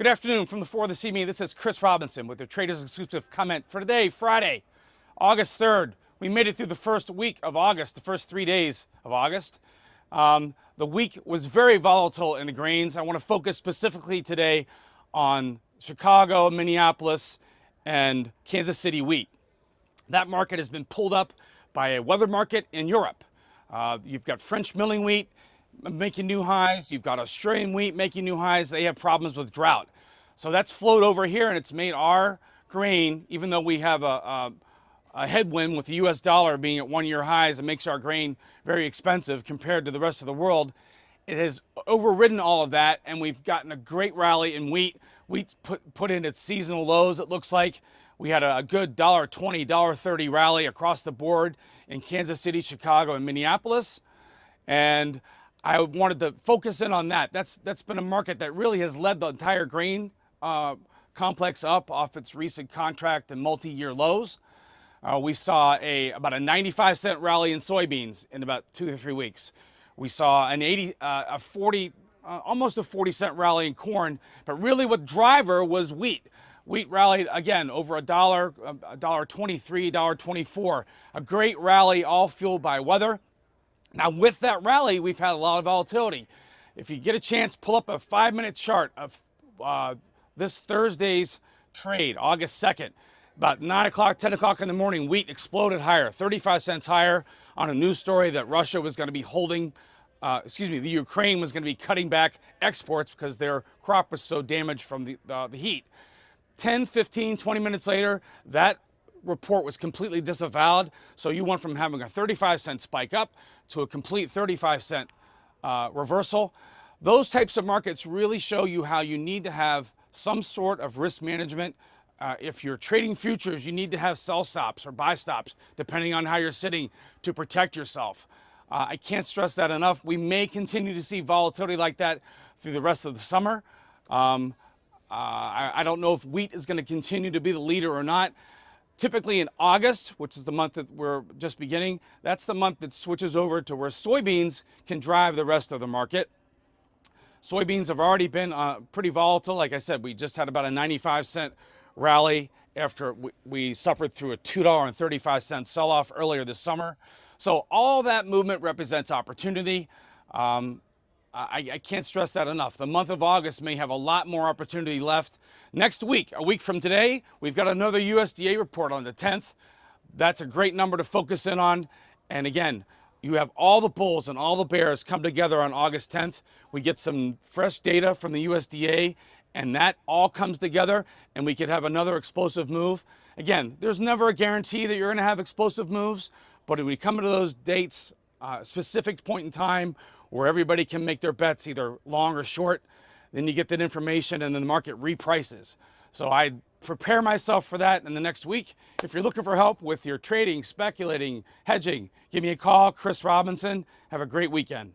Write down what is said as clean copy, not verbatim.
Good afternoon from the For the CME. This is Chris Robinson with the Traders Exclusive comment for today, Friday, August 3rd. We made it through the first week of August, the first 3 days of August. The week was very volatile in the grains. I want to focus specifically today on Chicago, Minneapolis, and Kansas City wheat. That market has been pulled up by a weather market in Europe. You've got French milling wheat making new highs. You've got Australian wheat making new highs. They have problems with drought. So that's flowed over here, and it's made our grain, even though we have a headwind with the US dollar being at 1-year highs, it makes our grain very expensive compared to the rest of the world. It has overridden all of that, and we've gotten a great rally in wheat. Wheat put in its seasonal lows, it looks like. We had a good $1.20, $1.30 rally across the board in Kansas City, Chicago, and Minneapolis. And I wanted to focus in on that. That's been a market that really has led the entire grain complex up off its recent contract and multi-year lows. We saw about a 95-cent rally in soybeans in about 2 to 3 weeks. We saw almost a 40-cent rally in corn, but really what driver was wheat. Wheat rallied again over $1, $1.23, $1.24. A great rally, all fueled by weather. Now with that rally, we've had a lot of volatility. If you get a chance, pull up a 5-minute chart of this Thursday's trade, August 2nd. About 9 o'clock, 10 o'clock in the morning, wheat exploded higher, 35 cents higher on a news story that Russia was going to be the Ukraine was going to be cutting back exports because their crop was so damaged from the heat. 10, 15, 20 minutes later, that report was completely disavowed. So you went from having a 35-cent spike up to a complete 35-cent reversal. Those types of markets really show you how you need to have some sort of risk management. If you're trading futures, you need to have sell stops or buy stops, depending on how you're sitting, to protect yourself. I can't stress that enough. We may continue to see volatility like that through the rest of the summer. I don't know if wheat is going to continue to be the leader or not. Typically in August, which is the month that we're just beginning, that's the month that switches over to where soybeans can drive the rest of the market. Soybeans have already been pretty volatile. Like I said, we just had about a 95-cent rally after we suffered through a $2.35 sell-off earlier this summer. So all that movement represents opportunity. I can't stress that enough. The month of August may have a lot more opportunity left. Next week, a week from today, we've got another USDA report on the 10th. That's a great number to focus in on. And again, you have all the bulls and all the bears come together on August 10th. We get some fresh data from the USDA, and that all comes together, and we could have another explosive move. Again, there's never a guarantee that you're going to have explosive moves, but when we come to those dates, a specific point in time where everybody can make their bets either long or short, then you get that information and then the market reprices. So I prepare myself for that in the next week. If you're looking for help with your trading, speculating, hedging, give me a call, Chris Robinson. Have a great weekend.